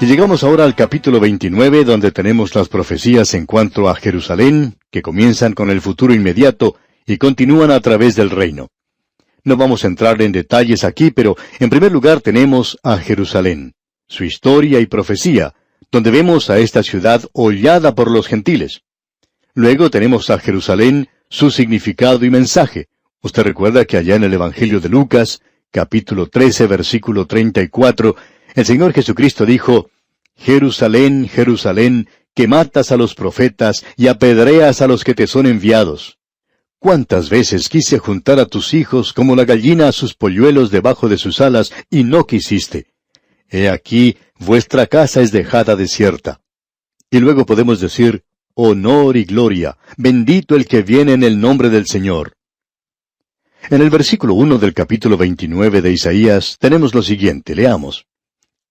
Y llegamos ahora al capítulo 29, donde tenemos las profecías en cuanto a Jerusalén, que comienzan con el futuro inmediato y continúan a través del reino. No vamos a entrar en detalles aquí, pero en primer lugar tenemos a Jerusalén, su historia y profecía, donde vemos a esta ciudad hollada por los gentiles. Luego tenemos a Jerusalén, su significado y mensaje. Usted recuerda que allá en el Evangelio de Lucas, capítulo 13, versículo 34, el Señor Jesucristo dijo: Jerusalén, Jerusalén, que matas a los profetas y apedreas a los que te son enviados. ¿Cuántas veces quise juntar a tus hijos como la gallina a sus polluelos debajo de sus alas, y no quisiste? He aquí, vuestra casa es dejada desierta. Y luego podemos decir: honor y gloria, bendito el que viene en el nombre del Señor. En el versículo 1 del capítulo 29 de Isaías tenemos lo siguiente, leamos.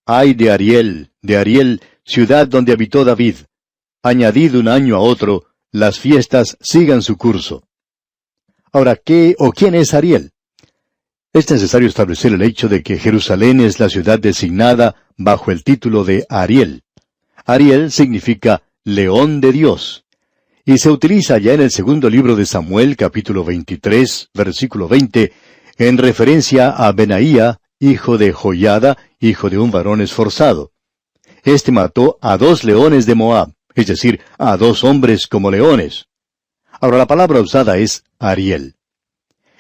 Ay de Ariel, ciudad donde habitó David. Añadid un año a otro, las fiestas sigan su curso. Ahora, ¿qué o quién es Ariel? Es necesario establecer el hecho de que Jerusalén es la ciudad designada bajo el título de Ariel. Ariel significa león de Dios. Y se utiliza ya en el segundo libro de Samuel, capítulo 23, versículo 20, en referencia a Benaía, hijo de Joiada, hijo de un varón esforzado. Este mató a 2 leones de Moab, es decir, a 2 hombres como leones. Ahora la palabra usada es Ariel.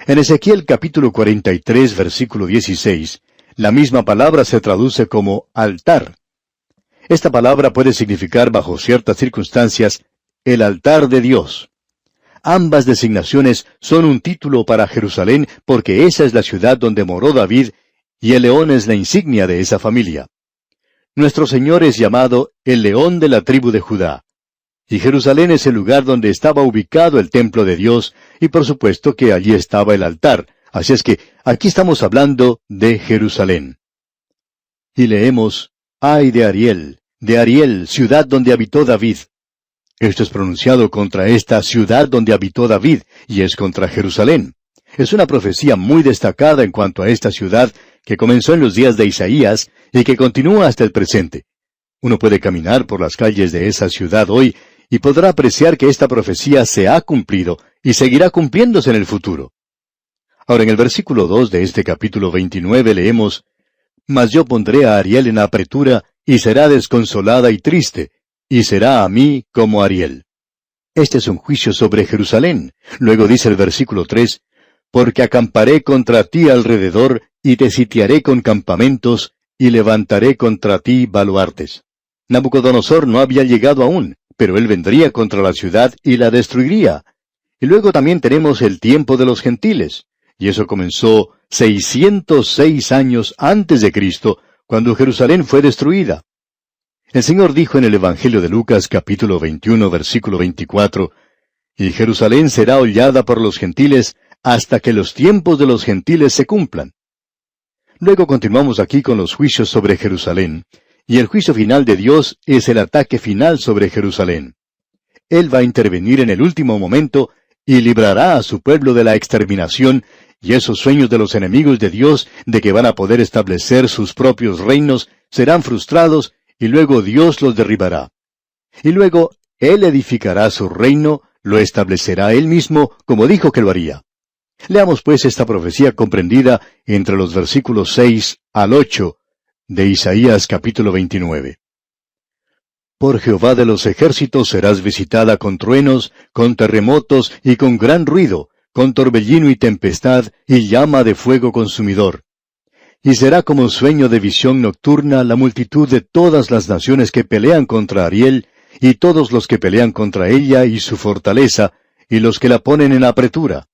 En Ezequiel capítulo 43, versículo 16, la misma palabra se traduce como altar. Esta palabra puede significar bajo ciertas circunstancias el altar de Dios. Ambas designaciones son un título para Jerusalén porque esa es la ciudad donde moró David y el león es la insignia de esa familia. Nuestro Señor es llamado el león de la tribu de Judá. Y Jerusalén es el lugar donde estaba ubicado el templo de Dios, y por supuesto que allí estaba el altar. Así es que aquí estamos hablando de Jerusalén. Y leemos, ay de Ariel, ciudad donde habitó David. Esto es pronunciado contra esta ciudad donde habitó David, y es contra Jerusalén. Es una profecía muy destacada en cuanto a esta ciudad que comenzó en los días de Isaías y que continúa hasta el presente. Uno puede caminar por las calles de esa ciudad hoy y podrá apreciar que esta profecía se ha cumplido y seguirá cumpliéndose en el futuro. Ahora en el versículo 2 de este capítulo 29 leemos, Mas yo pondré a Ariel en apretura y será desconsolada y triste, y será a mí como Ariel. Este es un juicio sobre Jerusalén. Luego dice el versículo 3, Porque acamparé contra ti alrededor, y te sitiaré con campamentos, y levantaré contra ti baluartes. Nabucodonosor no había llegado aún, pero él vendría contra la ciudad y la destruiría. Y luego también tenemos el tiempo de los gentiles, y eso comenzó 606 años antes de Cristo, cuando Jerusalén fue destruida. El Señor dijo en el Evangelio de Lucas, capítulo 21, versículo 24, Y Jerusalén será hollada por los gentiles, hasta que los tiempos de los gentiles se cumplan. Luego continuamos aquí con los juicios sobre Jerusalén, y el juicio final de Dios es el ataque final sobre Jerusalén. Él va a intervenir en el último momento y librará a su pueblo de la exterminación y esos sueños de los enemigos de Dios de que van a poder establecer sus propios reinos serán frustrados y luego Dios los derribará. Y luego Él edificará su reino, lo establecerá Él mismo como dijo que lo haría. Leamos pues esta profecía comprendida entre los versículos 6 al 8 de Isaías capítulo 29. Por Jehová de los ejércitos serás visitada con truenos, con terremotos y con gran ruido, con torbellino y tempestad y llama de fuego consumidor. Y será como sueño de visión nocturna la multitud de todas las naciones que pelean contra Ariel, y todos los que pelean contra ella y su fortaleza, y los que la ponen en apretura.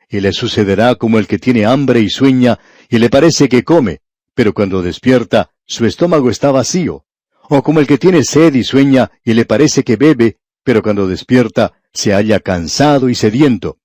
Y le sucederá como el que tiene hambre y sueña, y le parece que come, pero cuando despierta, su estómago está vacío. O como el que tiene sed y sueña, y le parece que bebe, pero cuando despierta, se halla cansado y sediento.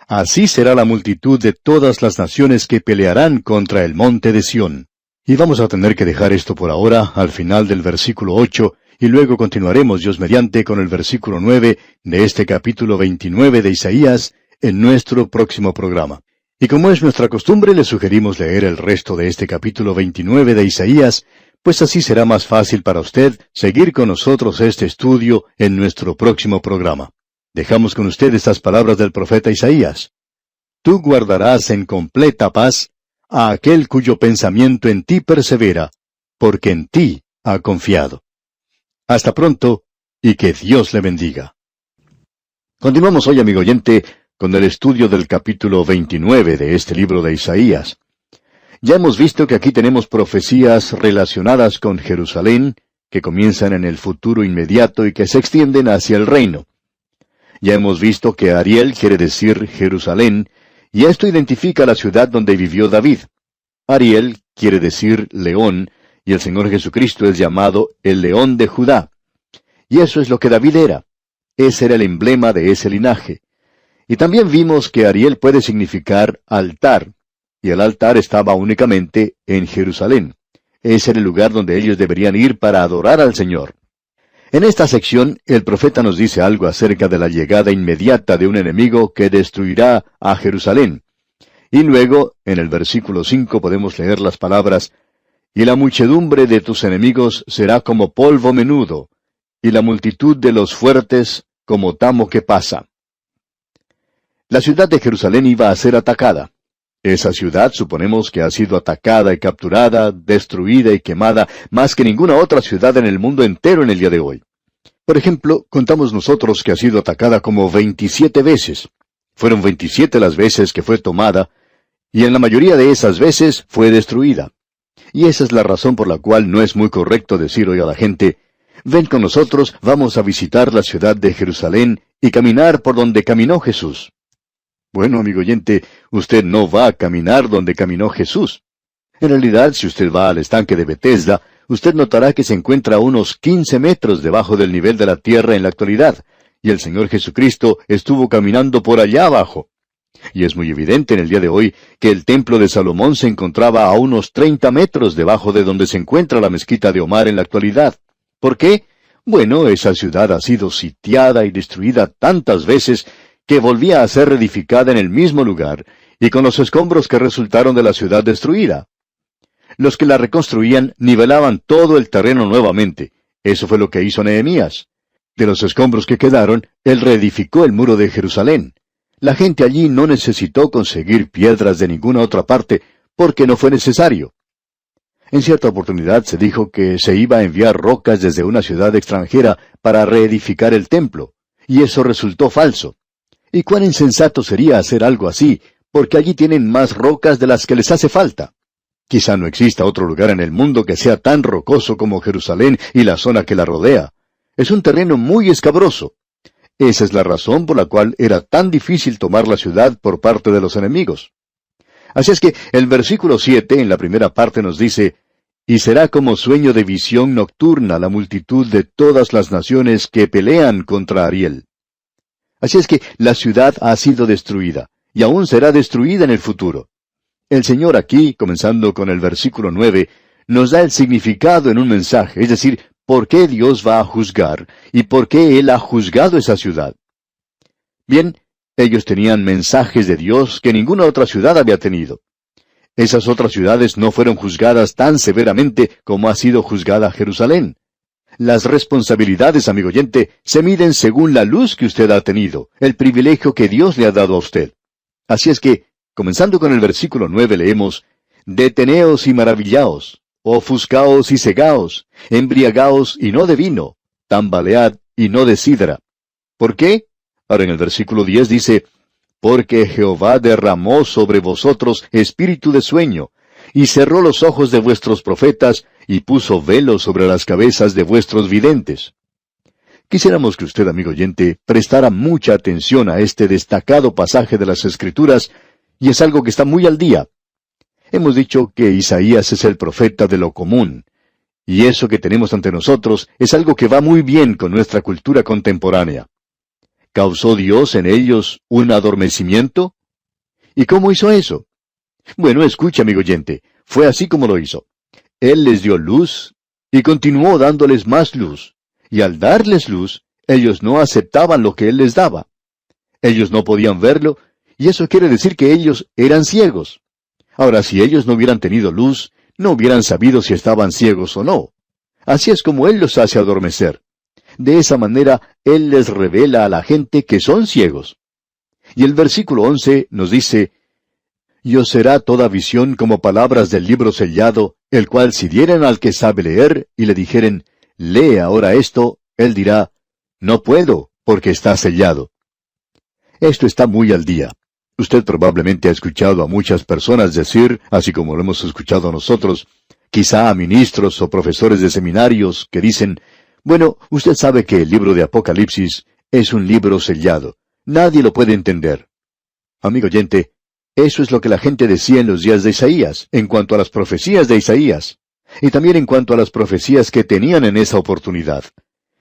Así será la multitud de todas las naciones que pelearán contra el monte de Sión. Y vamos a tener que dejar esto por ahora, al final del versículo 8, y luego continuaremos, Dios mediante, con el versículo 9 de este capítulo 29 de Isaías, en nuestro próximo programa. Y como es nuestra costumbre, le sugerimos leer el resto de este capítulo 29 de Isaías, Pues así será más fácil para usted seguir con nosotros este estudio en nuestro próximo programa. Dejamos con usted estas palabras del profeta Isaías. Tú guardarás en completa paz a aquel cuyo pensamiento en ti persevera, porque en ti ha confiado. Hasta pronto, y que Dios le bendiga. Continuamos hoy, amigo oyente, con el estudio del capítulo 29 de este libro de Isaías. Ya hemos visto que aquí tenemos profecías relacionadas con Jerusalén, que comienzan en el futuro inmediato y que se extienden hacia el reino. Ya hemos visto que Ariel quiere decir Jerusalén, y esto identifica la ciudad donde vivió David. Ariel quiere decir león, y el Señor Jesucristo es llamado el león de Judá. Y eso es lo que David era. Ese era el emblema de ese linaje. Y también vimos que Ariel puede significar altar, y el altar estaba únicamente en Jerusalén. Ese era el lugar donde ellos deberían ir para adorar al Señor. En esta sección, el profeta nos dice algo acerca de la llegada inmediata de un enemigo que destruirá a Jerusalén. Y luego, en el versículo 5 podemos leer las palabras, «Y la muchedumbre de tus enemigos será como polvo menudo, y la multitud de los fuertes como tamo que pasa». La ciudad de Jerusalén iba a ser atacada. Esa ciudad suponemos que ha sido atacada y capturada, destruida y quemada más que ninguna otra ciudad en el mundo entero en el día de hoy. Por ejemplo, contamos nosotros que ha sido atacada como 27 veces. Fueron 27 las veces que fue tomada, y en la mayoría de esas veces fue destruida. Y esa es la razón por la cual no es muy correcto decir hoy a la gente, «Ven con nosotros, vamos a visitar la ciudad de Jerusalén y caminar por donde caminó Jesús». Bueno, amigo oyente, usted no va a caminar donde caminó Jesús. En realidad, si usted va al estanque de Bethesda, usted notará que se encuentra a unos 15 metros debajo del nivel de la tierra en la actualidad, y el Señor Jesucristo estuvo caminando por allá abajo. Y es muy evidente en el día de hoy que el templo de Salomón se encontraba a unos 30 metros debajo de donde se encuentra la mezquita de Omar en la actualidad. ¿Por qué? Bueno, esa ciudad ha sido sitiada y destruida tantas veces que volvía a ser reedificada en el mismo lugar, y con los escombros que resultaron de la ciudad destruida. Los que la reconstruían nivelaban todo el terreno nuevamente. Eso fue lo que hizo Nehemías. De los escombros que quedaron, él reedificó el muro de Jerusalén. La gente allí no necesitó conseguir piedras de ninguna otra parte, porque no fue necesario. En cierta oportunidad se dijo que se iba a enviar rocas desde una ciudad extranjera para reedificar el templo, y eso resultó falso. ¿Y cuán insensato sería hacer algo así, porque allí tienen más rocas de las que les hace falta? Quizá no exista otro lugar en el mundo que sea tan rocoso como Jerusalén y la zona que la rodea. Es un terreno muy escabroso. Esa es la razón por la cual era tan difícil tomar la ciudad por parte de los enemigos. Así es que el versículo 7 en la primera parte nos dice, «Y será como sueño de visión nocturna la multitud de todas las naciones que pelean contra Ariel». Así es que la ciudad ha sido destruida, y aún será destruida en el futuro. El Señor aquí, comenzando con el versículo 9, nos da el significado en un mensaje, es decir, por qué Dios va a juzgar, y por qué Él ha juzgado esa ciudad. Bien, ellos tenían mensajes de Dios que ninguna otra ciudad había tenido. Esas otras ciudades no fueron juzgadas tan severamente como ha sido juzgada Jerusalén. Las responsabilidades, amigo oyente, se miden según la luz que usted ha tenido, el privilegio que Dios le ha dado a usted. Así es que, comenzando con el versículo 9, leemos, «Deteneos y maravillaos, ofuscaos y cegaos, embriagaos y no de vino, tambalead y no de sidra». ¿Por qué? Ahora en el versículo 10 dice, «Porque Jehová derramó sobre vosotros espíritu de sueño, y cerró los ojos de vuestros profetas, y puso velo sobre las cabezas de vuestros videntes». Quisiéramos que usted, amigo oyente, prestara mucha atención a este destacado pasaje de las Escrituras, y es algo que está muy al día. Hemos dicho que Isaías es el profeta de lo común, y eso que tenemos ante nosotros es algo que va muy bien con nuestra cultura contemporánea. ¿Causó Dios en ellos un adormecimiento? ¿Y cómo hizo eso? Bueno, escucha, amigo oyente, fue así como lo hizo. Él les dio luz, y continuó dándoles más luz, y al darles luz, ellos no aceptaban lo que Él les daba. Ellos no podían verlo, y eso quiere decir que ellos eran ciegos. Ahora, si ellos no hubieran tenido luz, no hubieran sabido si estaban ciegos o no. Así es como Él los hace adormecer. De esa manera, Él les revela a la gente que son ciegos. Y el versículo 11 nos dice, «Y os será toda visión como palabras del libro sellado, el cual si dieren al que sabe leer, y le dijeren, lee ahora esto, él dirá, no puedo, porque está sellado». Esto está muy al día. Usted probablemente ha escuchado a muchas personas decir, así como lo hemos escuchado nosotros, quizá a ministros o profesores de seminarios que dicen, bueno, usted sabe que el libro de Apocalipsis es un libro sellado. Nadie lo puede entender. Amigo oyente, eso es lo que la gente decía en los días de Isaías, en cuanto a las profecías de Isaías, y también en cuanto a las profecías que tenían en esa oportunidad.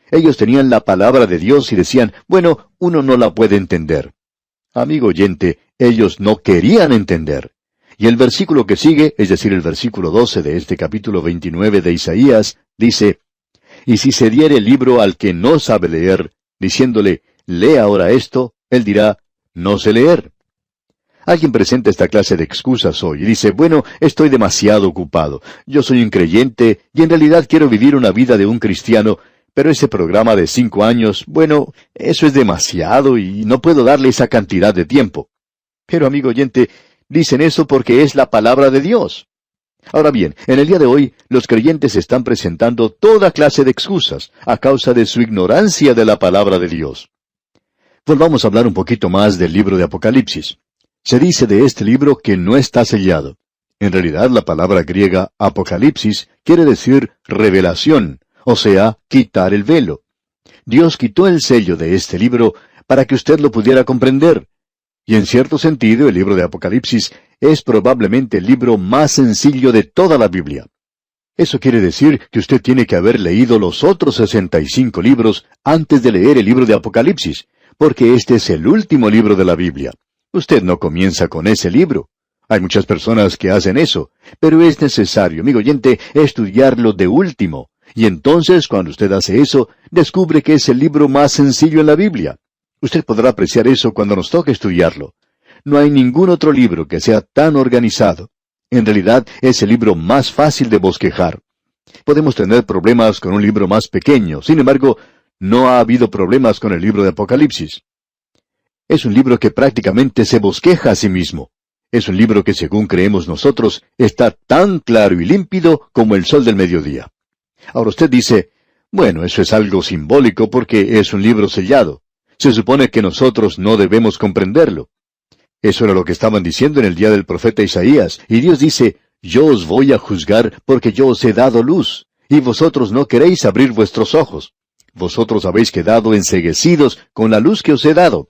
Ellos tenían la palabra de Dios y decían, bueno, uno no la puede entender. Amigo oyente, ellos no querían entender. Y el versículo que sigue, es decir, el versículo 12 de este capítulo 29 de Isaías, dice, «Y si se diere el libro al que no sabe leer, diciéndole, lee ahora esto, él dirá, no sé leer». Alguien presenta esta clase de excusas hoy y dice, bueno, estoy demasiado ocupado, yo soy un creyente y en realidad quiero vivir una vida de un cristiano, pero ese programa de 5 años, bueno, eso es demasiado y no puedo darle esa cantidad de tiempo. Pero amigo oyente, dicen eso porque es la palabra de Dios. Ahora bien, en el día de hoy, los creyentes están presentando toda clase de excusas a causa de su ignorancia de la palabra de Dios. Volvamos a hablar un poquito más del libro de Apocalipsis. Se dice de este libro que no está sellado. En realidad, la palabra griega Apocalipsis quiere decir revelación, o sea, quitar el velo. Dios quitó el sello de este libro para que usted lo pudiera comprender. Y en cierto sentido, el libro de Apocalipsis es probablemente el libro más sencillo de toda la Biblia. Eso quiere decir que usted tiene que haber leído los otros 65 libros antes de leer el libro de Apocalipsis, porque este es el último libro de la Biblia. Usted no comienza con ese libro. Hay muchas personas que hacen eso, pero es necesario, amigo oyente, estudiarlo de último. Y entonces, cuando usted hace eso, descubre que es el libro más sencillo en la Biblia. Usted podrá apreciar eso cuando nos toque estudiarlo. No hay ningún otro libro que sea tan organizado. En realidad, es el libro más fácil de bosquejar. Podemos tener problemas con un libro más pequeño, sin embargo, no ha habido problemas con el libro de Apocalipsis. Es un libro que prácticamente se bosqueja a sí mismo. Es un libro que, según creemos nosotros, está tan claro y límpido como el sol del mediodía. Ahora usted dice, bueno, eso es algo simbólico porque es un libro sellado. Se supone que nosotros no debemos comprenderlo. Eso era lo que estaban diciendo en el día del profeta Isaías, y Dios dice, yo os voy a juzgar porque yo os he dado luz, y vosotros no queréis abrir vuestros ojos. Vosotros habéis quedado enceguecidos con la luz que os he dado.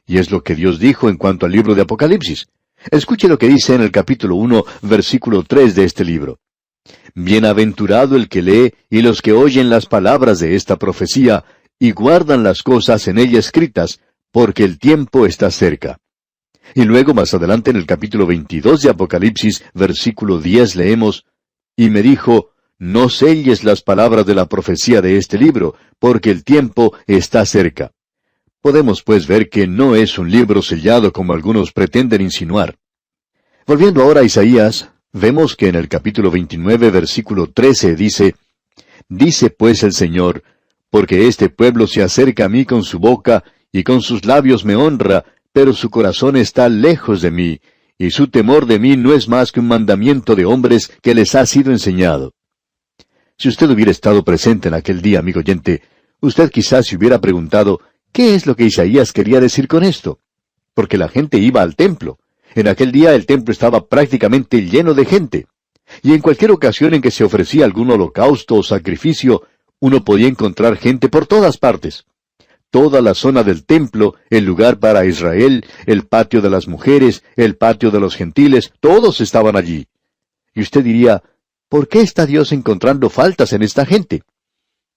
Y es lo que Dios dijo en cuanto al libro de Apocalipsis. Escuche lo que dice en el capítulo 1, versículo 3 de este libro. Bienaventurado el que lee y los que oyen las palabras de esta profecía y guardan las cosas en ella escritas, porque el tiempo está cerca. Y luego más adelante en el capítulo 22 de Apocalipsis, versículo 10 leemos, y me dijo, no selles las palabras de la profecía de este libro, porque el tiempo está cerca. Podemos pues ver que no es un libro sellado como algunos pretenden insinuar. Volviendo ahora a Isaías, vemos que en el capítulo 29, versículo 13 dice, dice pues el Señor, porque este pueblo se acerca a mí con su boca, y con sus labios me honra, pero su corazón está lejos de mí, y su temor de mí no es más que un mandamiento de hombres que les ha sido enseñado. Si usted hubiera estado presente en aquel día, amigo oyente, usted quizás se hubiera preguntado, ¿qué es lo que Isaías quería decir con esto? Porque la gente iba al templo. En aquel día el templo estaba prácticamente lleno de gente. Y en cualquier ocasión en que se ofrecía algún holocausto o sacrificio, uno podía encontrar gente por todas partes. Toda la zona del templo, el lugar para Israel, el patio de las mujeres, el patio de los gentiles, todos estaban allí. Y usted diría, ¿por qué está Dios encontrando faltas en esta gente?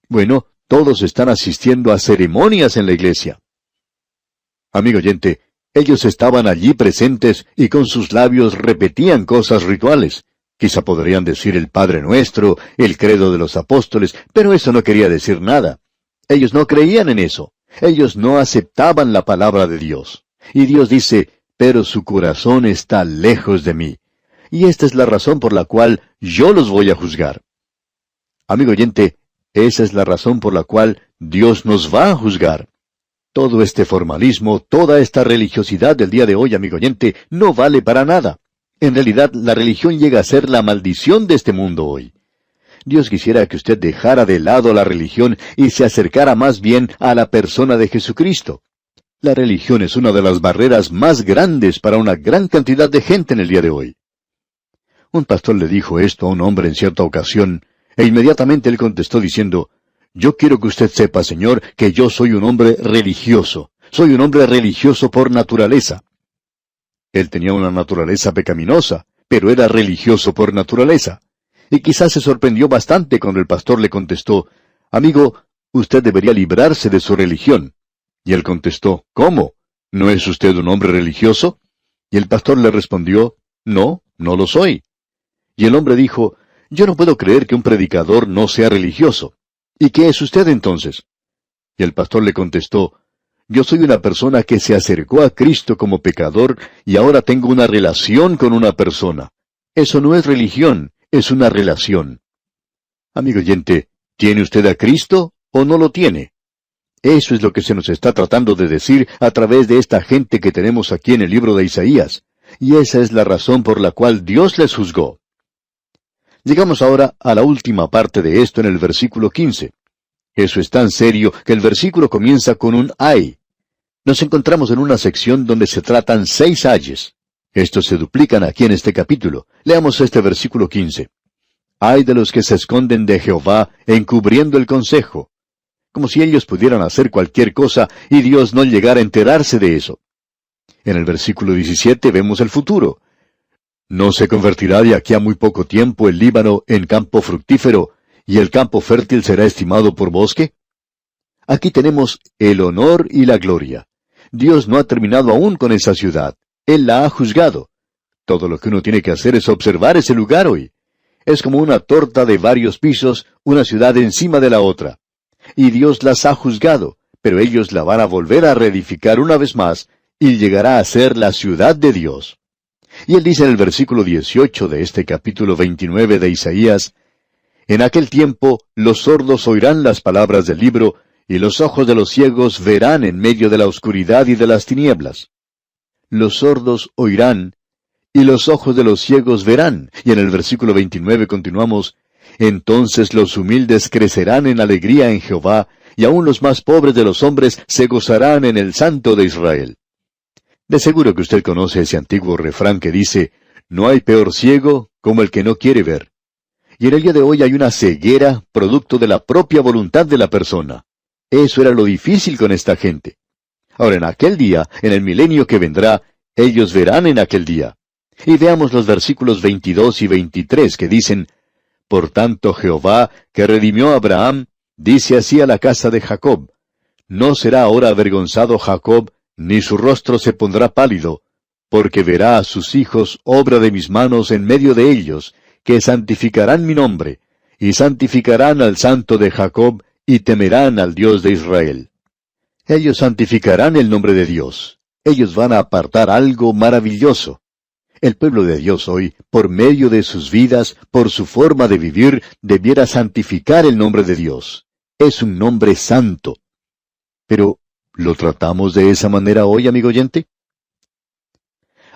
Bueno, todos están asistiendo a ceremonias en la iglesia. Amigo oyente, ellos estaban allí presentes y con sus labios repetían cosas rituales. Quizá podrían decir el Padre Nuestro, el credo de los apóstoles, pero eso no quería decir nada. Ellos no creían en eso. Ellos no aceptaban la palabra de Dios. Y Dios dice, pero su corazón está lejos de mí. y esta es la razón por la cual yo los voy a juzgar. Amigo oyente, esa es la razón por la cual Dios nos va a juzgar. Todo este formalismo, toda esta religiosidad del día de hoy, amigo oyente, no vale para nada. En realidad, la religión llega a ser la maldición de este mundo hoy. Dios quisiera que usted dejara de lado la religión y se acercara más bien a la persona de Jesucristo. La religión es una de las barreras más grandes para una gran cantidad de gente en el día de hoy. Un pastor le dijo esto a un hombre en cierta ocasión, e inmediatamente él contestó diciendo, «Yo quiero que usted sepa, Señor, que yo soy un hombre religioso. Soy un hombre religioso por naturaleza». Él tenía una naturaleza pecaminosa, pero era religioso por naturaleza. Y quizás se sorprendió bastante cuando el pastor le contestó, «Amigo, usted debería librarse de su religión». Y él contestó, «¿Cómo? ¿No es usted un hombre religioso?» Y el pastor le respondió, «No, no lo soy». Y el hombre dijo, «Yo no puedo creer que un predicador no sea religioso. ¿Y qué es usted entonces?» Y el pastor le contestó, «Yo soy una persona que se acercó a Cristo como pecador y ahora tengo una relación con una persona. Eso no es religión, es una relación». Amigo oyente, ¿tiene usted a Cristo o no lo tiene? Eso es lo que se nos está tratando de decir a través de esta gente que tenemos aquí en el libro de Isaías. Y esa es la razón por la cual Dios les juzgó. Llegamos ahora a la última parte de esto en el versículo 15. Eso es tan serio que el versículo comienza con un ay. Nos encontramos en una sección donde se tratan 6 ayes. Estos se duplican aquí en este capítulo. Leamos este versículo 15. Ay de los que se esconden de Jehová, encubriendo el consejo. Como si ellos pudieran hacer cualquier cosa y Dios no llegara a enterarse de eso. En el versículo 17 vemos el futuro. ¿No se convertirá de aquí a muy poco tiempo el Líbano en campo fructífero, y el campo fértil será estimado por bosque? Aquí tenemos el honor y la gloria. Dios no ha terminado aún con esa ciudad. Él la ha juzgado. Todo lo que uno tiene que hacer es observar ese lugar hoy. Es como una torta de varios pisos, una ciudad encima de la otra. Y Dios las ha juzgado, pero ellos la van a volver a reedificar una vez más, y llegará a ser la ciudad de Dios. Y él dice en el versículo 18 de este capítulo 29 de Isaías, «En aquel tiempo los sordos oirán las palabras del libro, y los ojos de los ciegos verán en medio de la oscuridad y de las tinieblas». Los sordos oirán, y los ojos de los ciegos verán. Y en el versículo 29 continuamos, «Entonces los humildes crecerán en alegría en Jehová, y aun los más pobres de los hombres se gozarán en el Santo de Israel». De seguro que usted conoce ese antiguo refrán que dice, «No hay peor ciego como el que no quiere ver». Y en el día de hoy hay una ceguera producto de la propia voluntad de la persona. Eso era lo difícil con esta gente. Ahora, en aquel día, en el milenio que vendrá, ellos verán en aquel día. Y veamos los versículos 22 y 23 que dicen, «Por tanto Jehová, que redimió a Abraham, dice así a la casa de Jacob, no será ahora avergonzado Jacob, ni su rostro se pondrá pálido, porque verá a sus hijos obra de mis manos en medio de ellos, que santificarán mi nombre, y santificarán al Santo de Jacob, y temerán al Dios de Israel». Ellos santificarán el nombre de Dios. Ellos van a apartar algo maravilloso. El pueblo de Dios hoy, por medio de sus vidas, por su forma de vivir, debiera santificar el nombre de Dios. Es un nombre santo. Pero, ¿lo tratamos de esa manera hoy, amigo oyente?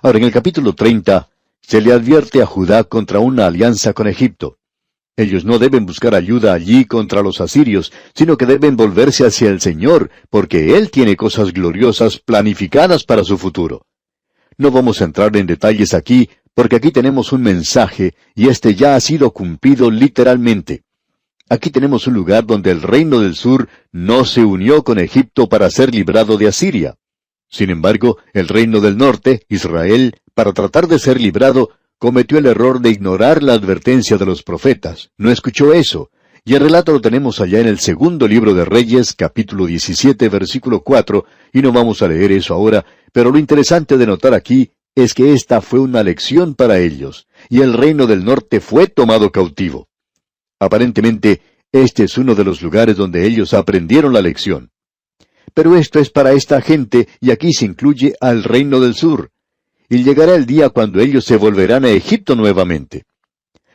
Ahora, en el capítulo 30, se le advierte a Judá contra una alianza con Egipto. Ellos no deben buscar ayuda allí contra los asirios, sino que deben volverse hacia el Señor, porque Él tiene cosas gloriosas planificadas para su futuro. No vamos a entrar en detalles aquí, porque aquí tenemos un mensaje, y este ya ha sido cumplido literalmente. Aquí tenemos un lugar donde el reino del sur no se unió con Egipto para ser librado de Asiria. Sin embargo, el reino del norte, Israel, para tratar de ser librado, cometió el error de ignorar la advertencia de los profetas. No escuchó eso. Y el relato lo tenemos allá en el segundo libro de Reyes, capítulo 17, versículo 4, y no vamos a leer eso ahora, pero lo interesante de notar aquí es que esta fue una lección para ellos, y el reino del norte fue tomado cautivo. Aparentemente, este es uno de los lugares donde ellos aprendieron la lección. Pero esto es para esta gente, y aquí se incluye al reino del sur. y llegará el día cuando ellos se volverán a Egipto nuevamente.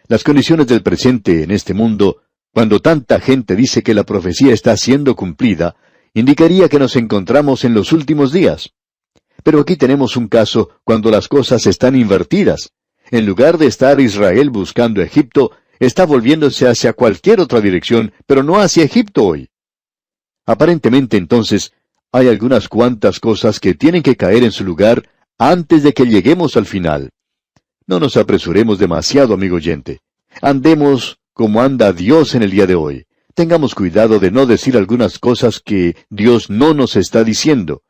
Las condiciones del presente en este mundo, cuando tanta gente dice que la profecía está siendo cumplida, indicaría que nos encontramos en los últimos días. Pero aquí tenemos un caso cuando las cosas están invertidas. En lugar de estar Israel buscando Egipto, está volviéndose hacia cualquier otra dirección, pero no hacia Egipto hoy. Aparentemente, entonces, hay algunas cuantas cosas que tienen que caer en su lugar antes de que lleguemos al final. No nos apresuremos demasiado, amigo oyente. Andemos como anda Dios en el día de hoy. Tengamos cuidado de no decir algunas cosas que Dios no nos está diciendo.